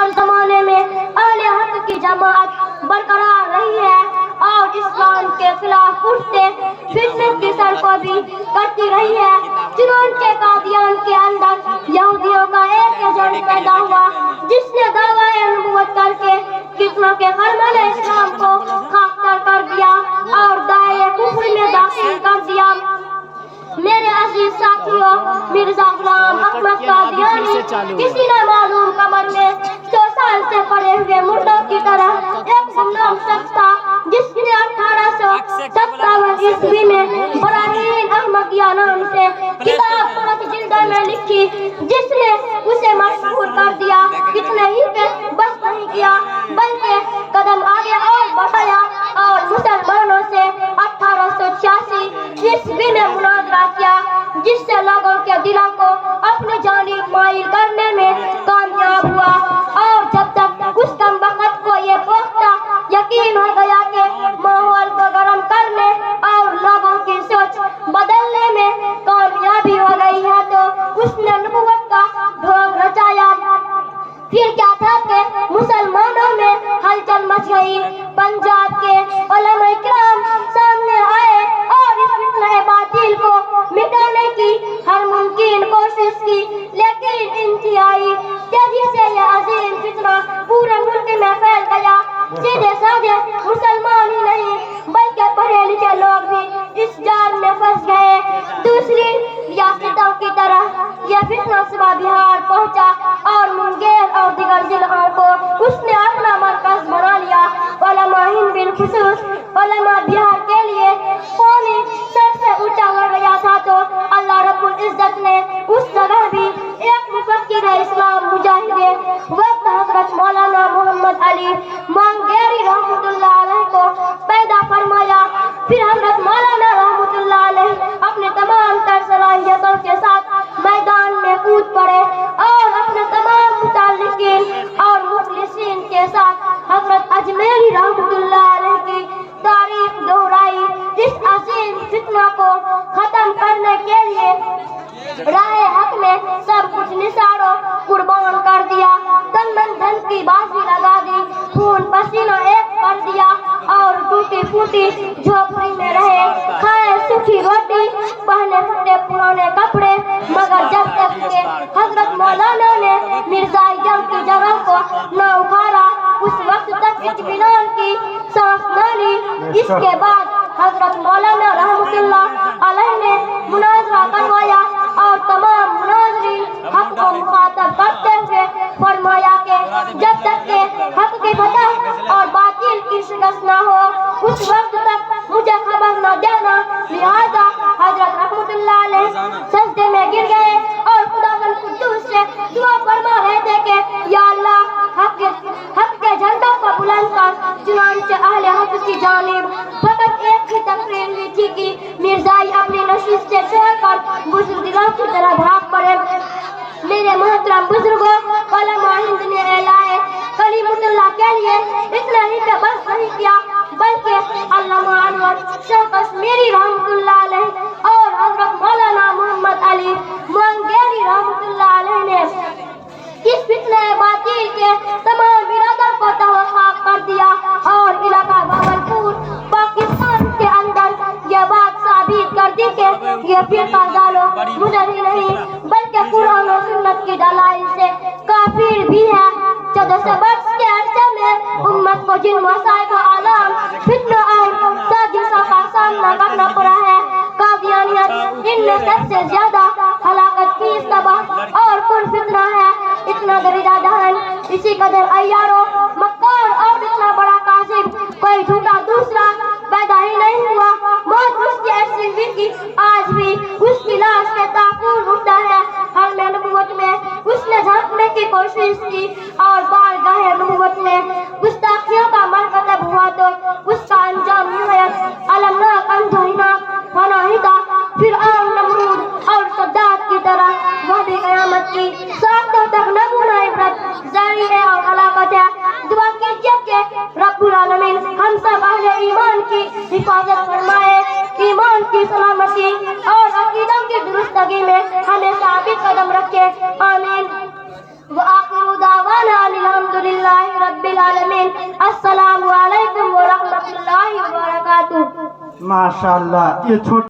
हर जमाने में अहले हक की जमात बरकरार रही है और इस्लाम के खिलाफ उठते फितने की सरकोबी करती रही है। चुनांचे कादियान के अंदर यहूदियों का एक एजेंट पैदा हुआ जिसने दावा-ए नबूवत करके किस्मों के फरमान इस्लाम को खाकतर कर दिया और दाए कुफ्र में दाखिल कर दिया। मेरे अजीज साथियों, मिर्जा गुलाम अहमद कादियानी किसी न मालूम कमर में 100 साल से पड़े हुए मुर्दों की तरह एक गुमनाम शख्स था जिसने 1857 ईस्वी में बराहीन अहमदिया नाम से किताब 5 जिल्दों में लिखी जिसने उसे मशहूर कर दिया। इतने ही पे बस नहीं किया बल्कि कदम आगे और बढ़ाया और मुसलमानों से 1886 ईस्वी में मुनाजरा किया जिससे लोगों के दिलों को अपनी जानिब माइल करने में कामयाब हुआ। और जब तक उस कमबख्त को ये पुख्ता यकीन हो गया कि माहौल को गर्म करने और लोगों की सोच बदलने में कामयाबी हो गई है तो उसने नबूवत का ढोंग रचाया। फिर क्या था कि मुसलमानों में हलचल मच गई। पंजाब के उलमा किराम सामने आए और इस फितने बातिल को मिटाने की हर मुमकिन कोशिश की, लेकिन इंतहाई तेजी से यह अजीम फितना पूरे मुल्क में फैल गया। सीधे साधे मुसलमान ही नहीं बल्कि पढ़े लिखे लोग भी इस जाल में फंस गए। दूसरी रियासतों की तरह यह फितना सुबह बिहार पहुंचा और मुंगेर और दीगर जिलों को उसने अपना मरकज बना लिया। उलमा हिंद बिलखुसूस उलमा बिहार के लिए पानी सर से ऊंचा हो गया था तो अल्लाह रब्बुल इज्जत ने उस जगह भी एक मुफक्किर इस्लाम मुजाहिदे वक्त हजरत मौलाना मोहम्मद अली मंगेरी रहमतुल्लाह अलैह को पैदा फरमाया। फिर हजरत मौलाना रहमतुल्लाह अलैह अपने तमाम तर सलाहियतों के साथ मैदान में कूद पड़े और अपने तमाम मुताल्लिकीन और मुखलिसीन के साथ हजरत अजमेरी रहमतुल्लाह अलैह की तारीख दोहराई। इस अजीम फितना को खत्म करने के लिए राहे हक में सब कुछ निसारो कुर्बान कर दिया, तन मन धन की बाजी लगा दी, खून पसीना एक कर दिया और टूटी फूटी झोपड़ी में रहे, खाए सूखी रोटी, पहने फटे पुराने कपड़े, मगर जब तक के हजरत मौलाना ने मिर्जा जंग की जगह को न उखाड़ा उस वक्त तक इत्मीनान की सांस न ली। इसके बाद हजरत मौलाना रहमतुल्लाह अलैह ने मुनाजरा करवाया और तमाम मुनाजरीन हक को मुखातब करते हुए फरमाया कि जब तक के हक की फतह और बातिल की शिकस्त न हो उस वक्त तक मुझे खबर न देना। लिहाजा हजरत रहमतुल्लाह अलैह सजदे में गिर गए और खुदावंद कुद्दूस से दुआ फरमा रहे थे कि या अल्लाह हक के झंडा को बुलंद कर। चुनांचे अहले हक की जानिब फकत एक ही तकरीर हुई थी कि मिर्जाई अपनी नशिस्त से छोड़कर बुजुर्गों की तरह भाग पड़े। मेरे मोहतरम बुजुर्गों, उलमा हिंद ने एलाए कलीमुल्लाह के लिए इतना ही पे बस नहीं किया बल्कि अल्लामा अनवर शाह कश्मीरी रहमतुल्लाह अलैह और हजरत मौलाना मोहम्मद अली मंगेरी रहमतुल्लाह अलैह ने इस फितने बातिल के तमाम इरादों को तहखाक कर दिया और इलाका भावलपुर पाकिस्तान के अंदर यह बात साबित कर दी कि यह फिरका जालो मुजर ही नहीं बल्कि कुरान और सुन्नत की दलाइल से काफिर भी है। 1400 वर्ष के अरसे में उम्मत को जिन मसाइब का आलम फितना और साजिशों का सामना करना पड़ा है, कादियानियत इनमें सबसे ज्यादा हलाकत की सबब और कुल फितना है। इतना दरिदा दहन, इसी कदर अय्यारों, मक्कार और इतना बड़ा कासिब कोई झूठा दूसरा पैदा ही नहीं हुआ। मौत उसकी ऐसी हुई कि आज भी उसकी लाश के ताक़ून उठता है। हर में नबूवत में उसने झांकने की कोशिश की और बारगाह नबूवत में गुस्ताखियों का मरतब हुआ तो उसका अंजाम निहायत अलमनाक अंधहीनाक फनाहिदा फिरऔन नमरूद और सद्दात की तरह वह भी क़यामत की सातों तक नमूना इबरत ज़रिए और अलामत है। दुआ कीजिए कि रब्बुल आलमीन हम सब अहले ईमान की हिफाजत फरमाए, ईमान की सलामती और अकीदों की दुरुस्तगी में हमें साबित कदम रखे। आमीन। व आखिरु दावाना अनिल हम्दुलिल्लाह। رب العالمین. السلام علیکم ورحمۃ اللہ وبرکاتہ. ماشاء اللہ. یہ چھوٹے